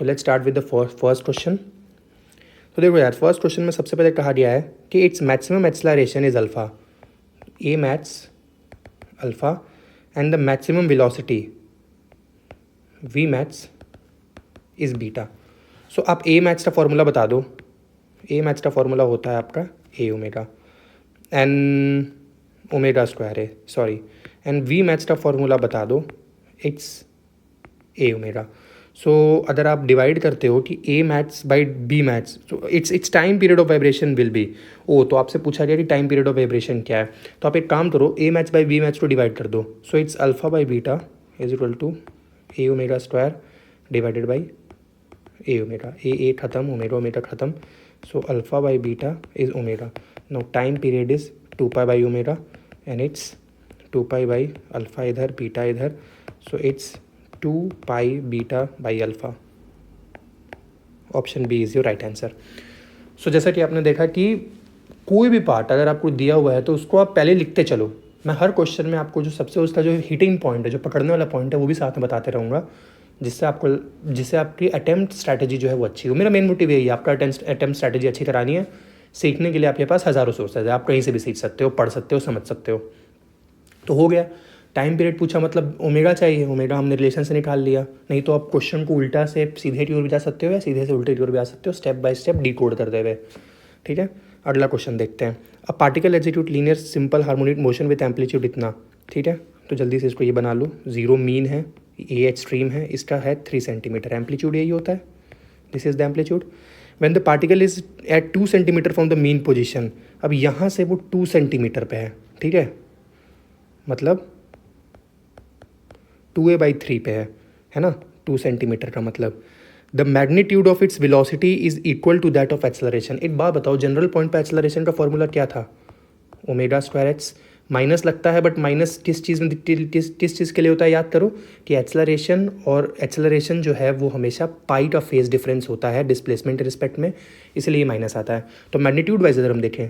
So let's start with the first question. तो देखो यार, फर्स्ट क्वेश्चन में सबसे पहले कहा गया है कि its maximum acceleration is alpha, A max alpha, and the maximum velocity V max is beta. So आप ए मैथ्स का फॉर्मूला बता दो। ए मैथ्स का फॉर्मूला होता है आपका ए ओमेगा, एन ओमेगा स्क्वायर है, सॉरी, एंड वी मैथ्स का फॉर्मूला बता दो, इट्स ए ओमेगा। सो अगर आप डिवाइड करते हो कि A max by B max, तो it's time period of vibration will be O, तो आपसे पूछा गया कि टाइम पीरियड ऑफ वाइब्रेशन क्या है, तो आप एक काम करो, A max by B max को डिवाइड कर दो। So it's alpha by beta is equal to A omega square divided by A omega, A खत्म, ओमेगा ओमेगा खत्म, so alpha by beta is omega. Now time period is 2 pi by omega and it's 2 pi by alpha इधर, beta इधर, so it's 2 pi beta by alpha. Option B is your right answer. सो जैसा कि आपने देखा कि कोई भी part अगर आपको दिया हुआ है तो उसको आप पहले लिखते चलो। मैं हर क्वेश्चन में आपको जो सबसे उसका जो हिटिंग पॉइंट है, जो पकड़ने वाला पॉइंट है, वो भी साथ में बताते रहूँगा, जिससे आपकी अटेम्प्ट स्ट्रैटेजी जो है वो अच्छी हो। मेरा मेन मोटिव यही है, आपका अटेम्प्ट स्ट्रैटेजी अच्छी करानी है। सीखने के लिए आपके पास हज़ारों सोर्सेज है, आप कहीं से भी सीख सकते हो, पढ़ सकते हो, समझ सकते हो। तो हो गया, टाइम पीरियड पूछा मतलब ओमेगा चाहिए, ओमेगा हमने रिलेशन से निकाल लिया। नहीं तो आप क्वेश्चन को उल्टा से सीधे की ओर भी जा सकते हो या सीधे से उल्टे की ओर भी जा सकते हो, स्टेप बाय स्टेप डिकोड करते हुए। ठीक है, अगला क्वेश्चन देखते हैं। अब particle execute linear simple harmonic motion with amplitude इतना। ठीक है, तो जल्दी से इसको ये बना लो। 0 मीन है, ए एक्सट्रीम है, इसका है 3 सेंटीमीटर, एम्पलीट्यूड यही होता है, this is the amplitude. When the particle is at 2 centimetre from the mean position, अब यहाँ से वो 2 सेंटीमीटर पे है। ठीक है, मतलब 2a/3 पे है ना, 2 सेंटीमीटर का मतलब the magnitude of its velocity is equal to that of acceleration. एक बात बताओ, जनरल पॉइंट पे एक्सेलरेशन का फॉर्मूला क्या था? Omega square H. माइनस लगता है, बट माइनस किस चीज़ में, किस चीज़ के लिए होता है, याद करो कि एक्सेलरेशन और एक्सेलरेशन जो है वो हमेशा पाई का फेज डिफरेंस होता है डिस्प्लेसमेंट के रिस्पेक्ट में, इसलिए माइनस आता है। तो मैग्नीट्यूड वाइज अगर हम देखें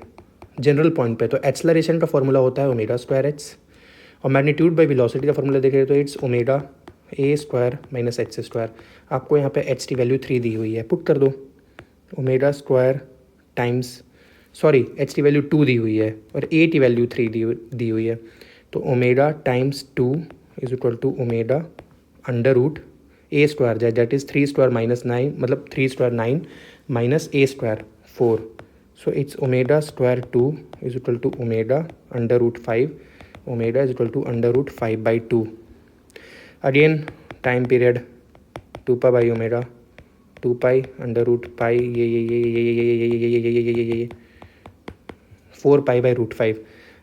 जनरल पॉइंट पे, तो एक्सेलरेशन का फॉर्मूला होता है ओमेगा स्क्वायर एच, और मैग्नीट्यूड बाई वेलोसिटी का फॉर्मूला देखें तो it's omega A square minus H square. आपको यहाँ पे एच की वैल्यू 3 दी हुई है, पुट कर दो, omega square times, sorry H की वैल्यू 2 दी हुई है और ए की वैल्यू 3 दी हुई है, तो omega times 2 is equal to omega under root A square जाए, दैट इज़ 3 स्क्वायर माइनस 9, मतलब 3 square 9 minus A square 4, so it's omega square 2 is equal to omega under root 5, omega is equal to under root 5/2। Again time period 2 pi by omega, 2 pi under root pi, ये 4 pi by root 5।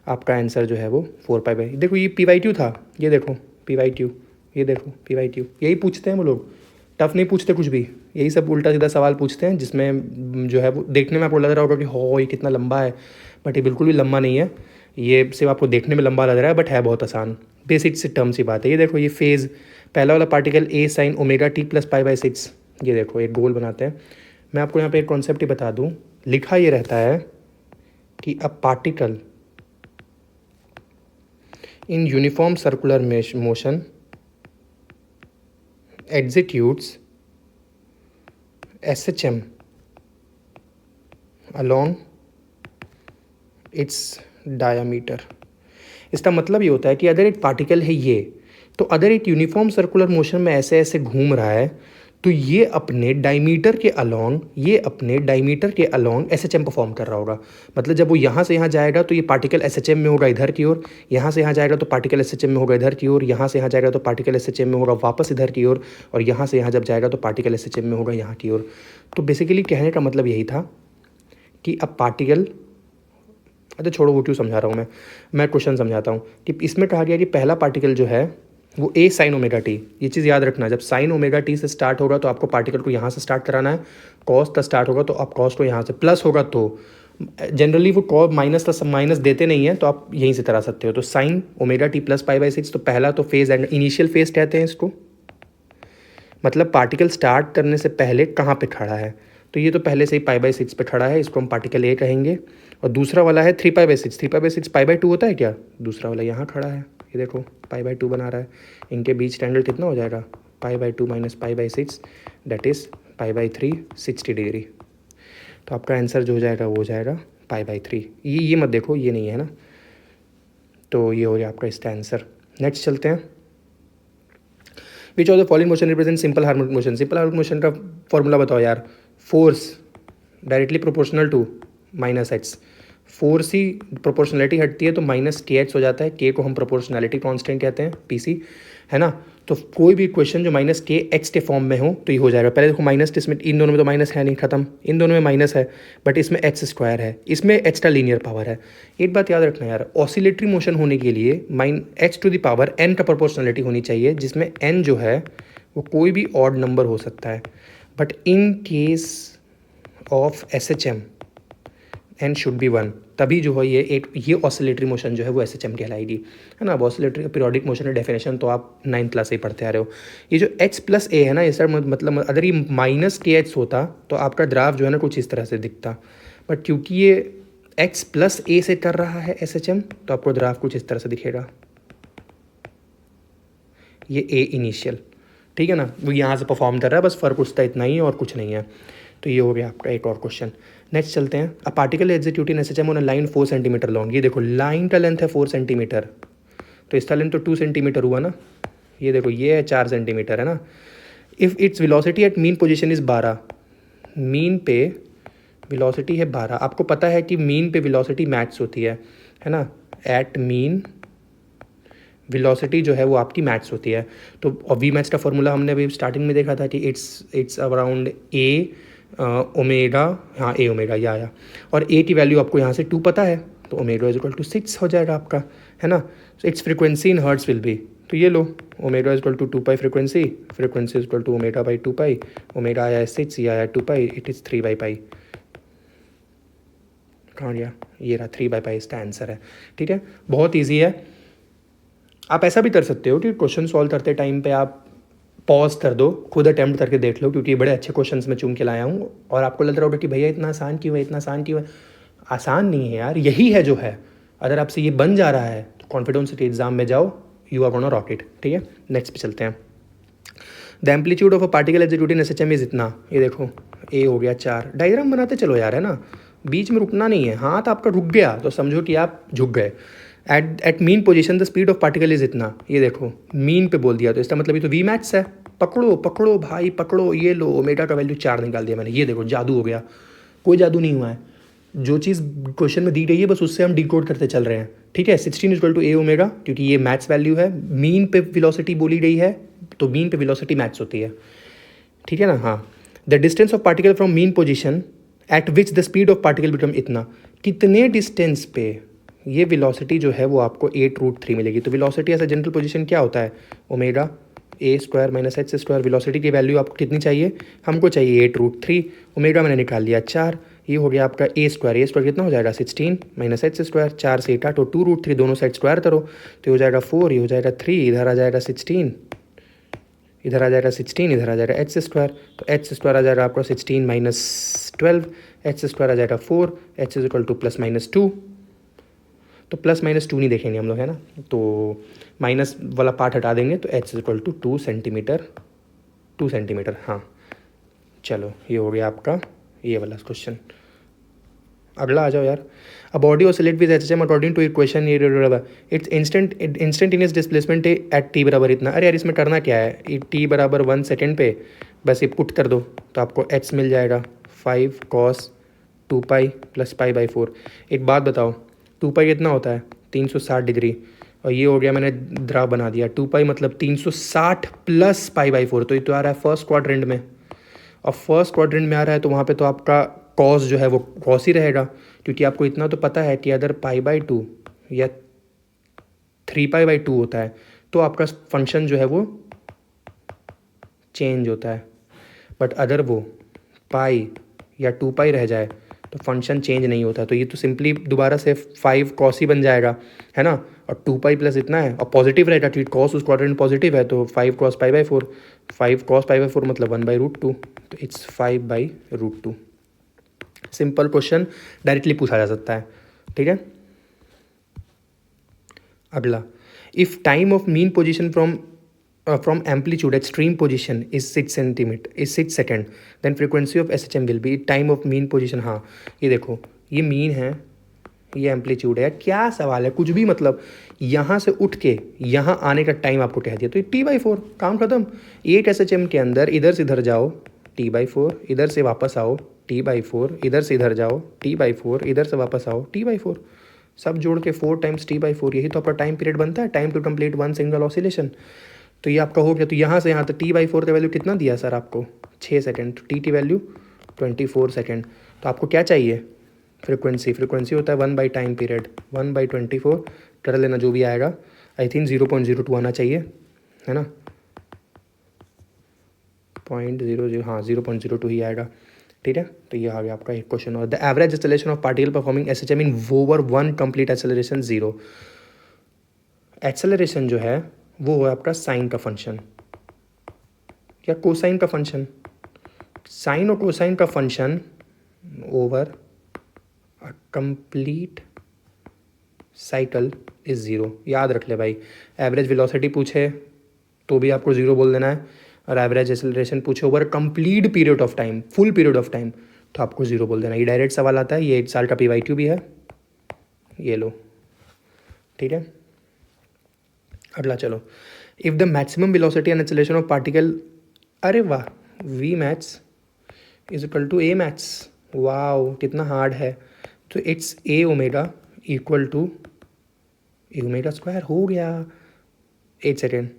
आपका answer जो है वो 4 pi by, देखो ये p/2 था, ये देखो p/2, ये देखो p/2। यही पूछते हैं वो लोग, टफ नहीं पूछते कुछ भी, यही सब उल्टा सीधा सवाल पूछते हैं, जिसमें जो है वो देखने में आपको लग रहा होगा कि हो ये कितना लंबा है, बट ये बिल्कुल भी लंबा नहीं है। ये सिर्फ आपको देखने में लंबा लग रहा है, बट है बहुत आसान, बेसिक से टर्म सी बात है। ये देखो, ये फेज़ पहला वाला particle A sine omega T plus π/6, ये देखो एक गोल बनाते हैं। मैं आपको यहाँ पे एक कॉन्सेप्ट ही बता दूँ, लिखा ये रहता है कि a particle in uniform circular motion executes SHM along its diameter। इसका मतलब ये होता है कि अगर एक पार्टिकल है ये, तो अगर एक यूनिफॉर्म सर्कुलर मोशन में ऐसे ऐसे घूम रहा है, तो ये अपने डायमीटर के अलोंग SHM परफॉर्म कर रहा होगा। मतलब जब वो यहाँ से यहाँ जाएगा तो ये पार्टिकल SHM में होगा इधर की ओर, यहाँ से यहाँ जाएगा तो पार्टिकल SHM में होगा इधर की ओर, यहाँ से यहाँ जाएगा तो पार्टिकल SHM में होगा वापस इधर की ओर, और यहाँ से यहाँ जब जाएगा तो पार्टिकल SHM में होगा यहाँ की ओर। तो बेसिकली कहने का मतलब यही था कि अब पार्टिकल, अच्छा छोड़ो वो क्यों समझा रहा हूँ मैं क्वेश्चन समझाता हूँ कि इसमें कहा गया कि पहला पार्टिकल जो है वो ए साइन ओमेगा टी, ये चीज़ याद रखना, जब साइन ओमेगा टी से स्टार्ट होगा तो आपको पार्टिकल को यहाँ से स्टार्ट कराना है, कॉस तक स्टार्ट होगा तो आप कॉस को यहाँ से, प्लस होगा तो जनरली वो कॉस माइनस देते नहीं है, तो आप यहीं से करा सकते हो। तो साइन ओमेगा टी प्लस π/6, तो पहला तो फेज एंड इनिशियल फेज कहते हैं इसको, मतलब पार्टिकल स्टार्ट करने से पहले कहाँ पे खड़ा है, तो ये तो पहले से ही π/6 पे खड़ा है, इसको हम पार्टिकल ए कहेंगे। और दूसरा वाला है 3π/6, 3π/6 π/2 होता है क्या, दूसरा वाला यहाँ खड़ा है, ये देखो π/2 बना रहा है, इनके बीच का एंगल कितना हो जाएगा π/2 माइनस π/6 दैट इज़ π/3 60 डिग्री। तो आपका आंसर जो हो जाएगा वो हो जाएगा π/3। ये मत देखो, ये नहीं है ना, तो ये हो गया आपका इसका आंसर। नेक्स्ट चलते हैं। Which of the following motion represent simple harmonic motion. Simple harmonic motion का फॉर्मूला बताओ यार। Force directly proportional to minus H. Force ही प्रोपोर्शनलिटी हटती है तो माइनस के एच हो जाता है। के को हम प्रोपोर्शनलिटी कांस्टेंट कहते हैं, पीसी, है ना। तो कोई भी क्वेश्चन जो माइनस के एक्स के फॉर्म में हो तो ये हो जाएगा। पहले देखो माइनस, इसमें इन दोनों में तो माइनस है नहीं, खत्म। इन दोनों में माइनस है बट इसमें एच स्क्वायर है, इसमें एच का लीनियर पावर है। एक बात याद रखना यार, ऑसिलेटरी मोशन होने के लिए H to the power N का प्रोपोर्शनलिटी होनी चाहिए, जिसमें एन जो है वो कोई भी ऑड नंबर हो सकता है। But in case of S H M N should be 1, तभी जो है ये ऑसिलेटरी मोशन जो है वो एस एच एम कहलाएगी, है ना। अब ऑसिलेटरी पीरियोडिक मोशन का डेफिनेशन तो आप 9th क्लास से ही पढ़ते आ रहे हो। ये जो एच प्लस ए है ना, इसका मतलब अगर ये माइनस के एच होता तो आपका ग्राफ जो है ना कुछ इस तरह से दिखता, बट क्योंकि ये एक्स प्लस ए से कर रहा है एस एच एम तो आपको ग्राफ कुछ इस तरह से दिखेगा। ये ए इनिशियल, ठीक है ना, वो यहाँ से परफॉर्म कर रहा है, बस फ़र्क उसका इतना ही है और कुछ नहीं है। तो ये हो गया आपका एक और क्वेश्चन। नेक्स्ट चलते हैं। अ particle execute in SHM on a line 4 centimetre long. ये देखो लाइन का लेंथ है 4 सेंटीमीटर, तो इसका लेंथ तो 2 सेंटीमीटर हुआ ना। ये देखो ये है 4 सेंटीमीटर, है ना। If its velocity at mean position is 12, mean पे वेलोसिटी है 12। आपको पता है कि मीन पे वेलोसिटी मैक्स होती है ना। एट मीन वेलोसिटी जो है वो आपकी मैक्स होती है। तो वी मैक्स का फॉर्मूला हमने अभी स्टार्टिंग में देखा था कि इट्स अराउंड ए ओमेगा, हाँ ए ओमेगा या और ए की वैल्यू आपको यहाँ से 2 पता है, तो ओमेगा इज इक्वल टू 6 हो जाएगा आपका, है ना। So its frequency in hertz will be, तो ये लो omega is equal to 2 pi frequency is equal to omega by 2 pi. Omega आया है 6, ये आया 2 pi, it is 3 by pi. कहाँ गया, ये रहा 3 बाई पाई, इसका आंसर है। ठीक है, बहुत ईजी है। आप ऐसा भी कर सकते हो कि क्वेश्चन सॉल्व करते टाइम पे आप पॉज कर दो, खुद अटैम्प्ट करके देख लो, क्योंकि बड़े अच्छे क्वेश्चंस मैं चुन के लाया हूँ। और आपको लग रहा होगा कि भैया इतना आसान क्यों है, इतना आसान क्यों है। आसान नहीं है यार, यही है जो है। अगर आपसे ये बन जा रहा है तो कॉन्फिडेंस के एग्जाम में जाओ, you are gonna rock it. ठीक है, नेक्स्ट पे चलते हैं। The amplitude of a particle execute in SHM is इतना। ये देखो ए हो गया 4। डायग्राम बनाते चलो यार, है ना, बीच में रुकना नहीं है। हाथ आपका रुक गया तो समझो कि आप झुक गए। At mean position the speed of particle is इतना। ये देखो मीन पे बोल दिया तो इसका मतलब ये तो वी मैक्स है। पकड़ो पकड़ो भाई पकड़ो, ये लो ओमेगा का वैल्यू 4 निकाल दिया मैंने। ये देखो जादू हो गया। कोई जादू नहीं हुआ है, जो चीज़ क्वेश्चन में दी गई है बस उससे हम डिकोड करते चल रहे हैं। ठीक है, 16 इक्वल टू ए ओमेगा, क्योंकि ये मैक्स वैल्यू है। मीन पे वेलोसिटी बोली गई है तो मीन पे वेलोसिटी मैक्स होती है। ठीक है ना। हाँ, the distance of particle from mean position eight which the speed of particle become इतना। कितने डिस्टेंस पे ये वेलोसिटी जो है वो आपको 8√3 मिलेगी। तो velocity as a general position क्या होता है, omega A square minus H square. Velocity की वैल्यू आपको कितनी चाहिए, हमको चाहिए 8√3। ओमेगा मैंने निकाल लिया 4। ये हो गया आपका ए स्क्वायर कितना हो जाएगा 16 माइनस एच स्क्वायर। 4 से 8 तो 2√3, दोनों साइड स्क्वायर करो तो हो जाएगा 4, ये हो जाएगा 3, इधर आ जाएगा 16, इधर आ जाएगा 16, इधर आ जाएगा एच स्क्वायर। तो एच स्क्वायर आ जाएगा आपका 16 माइनस 12, एच स्क्वायर आ जाएगा 4, H is equal two plus minus 2। तो प्लस माइनस 2 नहीं देखेंगे हम लोग, है ना, तो माइनस वाला पार्ट हटा देंगे तो H is equal to 2 centimetre. हाँ चलो, ये हो गया आपका ये वाला क्वेश्चन। अगला आ जाओ यार। A body oscillate with SHM according to equation its instantaneous displacement at T बराबर इतना। अरे यार इसमें करना क्या है, टी बराबर 1 सेकेंड पे बस ये पुट कर दो तो आपको एच मिल जाएगा 5 cos 2 pi plus pi by 4। एक बात बताओ, 2 पाई कितना होता है 360 डिग्री, और ये हो गया मैंने ग्राफ बना दिया 2 पाई मतलब 360 प्लस पाई बाई 4। तो ये तो आ रहा है फर्स्ट क्वाड्रेंट में, और फर्स्ट क्वाड्रेंट में आ रहा है तो वहाँ पे तो आपका कॉस जो है वो कॉस ही रहेगा, क्योंकि आपको इतना तो पता है कि अगर पाई बाई 2 या 3 पाई बाई 2 होता है तो आपका फंक्शन जो है वो चेंज होता है। बट अगर वो पाई या 2 पाई रह जाए तो फंक्शन चेंज नहीं होता। तो ये तो सिंपली दोबारा से 5 कॉस ही बन जाएगा, है ना, और 2 पाई प्लस इतना है और पॉजिटिव रहेगा क्योंकि कॉस उस क्वाड्रेंट पॉजिटिव है, तो 5 cos pi by 4, 5 cos pi by 4 मतलब 1/√2, तो इट्स 5/√2। सिंपल क्वेश्चन, डायरेक्टली पूछा जा सकता है। ठीक है, अगला, if time of mean position from from amplitude at stream position is 6 second, then frequency of SHM will be time of mean position. हाँ ये देखो, ये मीन है, ये एम्पलीट्यूड है. क्या सवाल है, कुछ भी मतलब. यहाँ से उठ के यहाँ आने का टाइम आपको कह दिया, तो ये T/4, काम खत्म. 8 SHM के अंदर इधर से इधर जाओ T/4, इधर से वापस आओ T/4, इधर से इधर जाओ T/4, इधर से वापस आओ T/4, सब जोड़ के 4 टाइम्स T/4. यही तो आपका टाइम पीरियड बनता है, time to complete one single oscillation. तो ये आपका हो गया. तो यहाँ से यहाँ तक T/4 का वैल्यू कितना दिया सर आपको, 6 सेकेंड. तो टी वैल्यू 24 सेकेंड. तो आपको क्या चाहिए, फ्रिक्वेंसी होता है 1 बाई टाइम पीरियड, 1/24 कर लेना जो भी आएगा. आई थिंक 0.02 आना चाहिए, है ना. 0.00, हाँ 0.02 ही आएगा. ठीक है, तो ये आ गया आपका एक क्वेश्चन. और the average acceleration of particle performing SHM in over 1 complete acceleration 0. Acceleration जो है वो है आपका साइन का फंक्शन या कोसाइन का फंक्शन. साइन और कोसाइन का function over a complete cycle is 0. याद रख ले भाई. एवरेज वेलोसिटी पूछे तो भी आपको 0 बोल देना है, और एवरेज एक्सेलरेशन पूछे over complete period of time, full period of time, तो आपको 0 बोल देना. ये डायरेक्ट सवाल आता है, ये 1 साल का PYQ भी है, ये लो. ठीक है, अगला चलो. If the maximum velocity and acceleration of particle, अरे वाह, V max is equal to A max. Wow कितना हार्ड है. तो it's A omega equal to A omega square हो गया. 8 second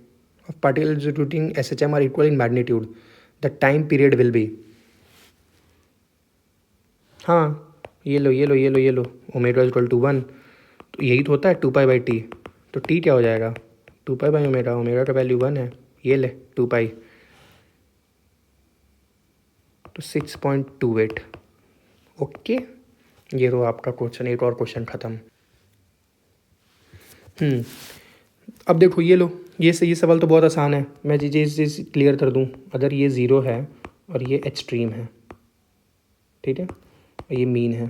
of particle executing SHM are equal in magnitude. The time period will be, हाँ ये लो omega equal to 1. तो यही तो होता है 2π/t. तो t क्या हो जाएगा, 2π/ओमेगा. ओमेगा का वैल्यू 1 है, ये ले 2π, तो 6.28. ओके, ये रो आपका क्वेश्चन. एक और क्वेश्चन ख़त्म. अब देखो ये लो, ये सवाल तो बहुत आसान है. मैं चीज़ क्लियर कर दूं. अगर ये 0 है और ये एक्सट्रीम है, ठीक है, और ये मीन है,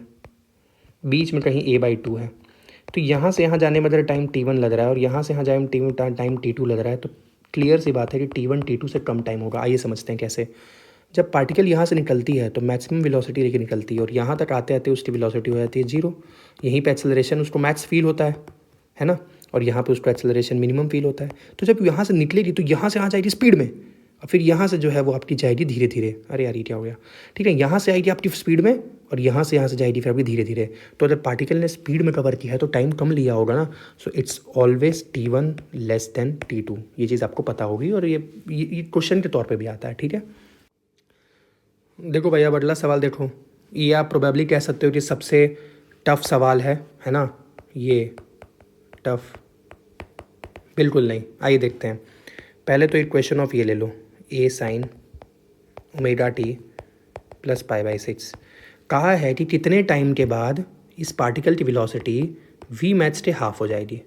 बीच में कहीं A/2 है, तो यहाँ से यहाँ जाने में अगर टाइम T1 लग रहा है और यहाँ से यहाँ जाए टाइम T2 लग रहा है, तो क्लियर सी बात है कि T1 T2 से कम टाइम होगा. आइए समझते हैं कैसे. जब पार्टिकल यहाँ से निकलती है तो मैक्सिमम वेलोसिटी लेके निकलती है, और यहाँ तक आते आते उसकी वेलोसिटी हो जाती है 0. यहीं पे एक्सेलरेशन उसको मैक्स फील होता है ना, और यहाँ पे उसको एक्सेलरेशन मिनिमम फील होता है. तो जब यहाँ से निकलेगी तो यहाँ से आ जाएगी स्पीड में, और फिर यहाँ से जो है वो आपकी जाएगी धीरे धीरे. अरे यार ये क्या हो गया. ठीक है, यहाँ से आएगी आपकी स्पीड में, और यहाँ से जाएगी फिर आपकी धीरे धीरे. तो अगर पार्टिकल ने स्पीड में कवर किया है तो टाइम कम लिया होगा ना. So it's always T1 less than T2. ये चीज़ आपको पता होगी, और ये क्वेश्चन के तौर पर भी आता है. ठीक है, देखो भैया अगला सवाल देखो. ये आप प्रोबेबली कह सकते हो कि सबसे टफ सवाल है ना. ये टफ बिल्कुल नहीं. आइए देखते हैं. पहले तो एक क्वेश्चन ऑफ ये ले लो, A sin ω/t + π/6. कहा है कि कितने टाइम के बाद इस पार्टिकल की वेलोसिटी V मैक्स से हाफ हो जाएगी.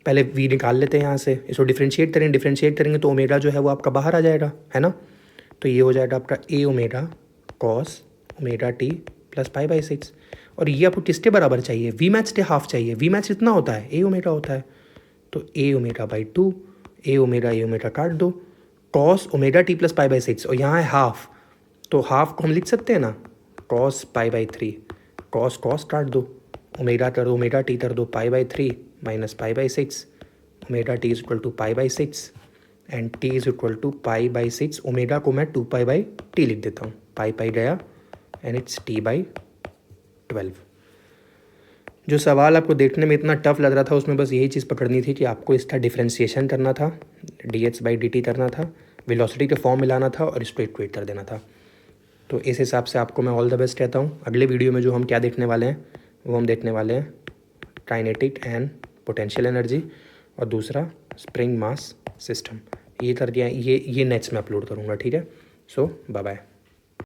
पहले V निकाल लेते हैं यहाँ से, इसको डिफ्रेंशिएट करेंगे तो ओमेगा जो है वो आपका बाहर आ जाएगा, है ना. तो ये हो जाएगा आपका A ओमेगा cos ω/t + π/6. और ये आपको किसके बराबर चाहिए, V मैक्स से हाफ चाहिए. V मैक्स इतना होता है, A ओमेगा होता है. तो A ω/2, A ओमेगा काट दो, cos ω/t + π/6, और यहाँ है हाफ, तो हाफ को हम लिख सकते हैं ना, cos π/3. cos काट दो, ओमेगा कर दो, ω/t कर दो π/3 - π/6. ω/t is equal to π/6 and t is equal to π/6. Omega को मैं 2π/t लिख देता हूँ, पाई गया एंड इट्स T/12. जो सवाल आपको देखने में इतना टफ लग रहा था, उसमें बस यही चीज़ पकड़नी थी कि आपको इसका डिफ्रेंशिएशन करना था, dH/dt करना था, वेलोसिटी के फॉर्म मिलाना था, और इसको इक्वेट कर देना था. तो इस हिसाब से आपको मैं ऑल द बेस्ट कहता हूँ. अगले वीडियो में जो हम क्या देखने वाले हैं, वो हम देखने वाले हैं काइनेटिक एंड पोटेंशियल एनर्जी, और दूसरा स्प्रिंग मास सिस्टम. ये कर दिया, ये नेक्स्ट में अपलोड करूँगा. ठीक है, सो बाय बाय.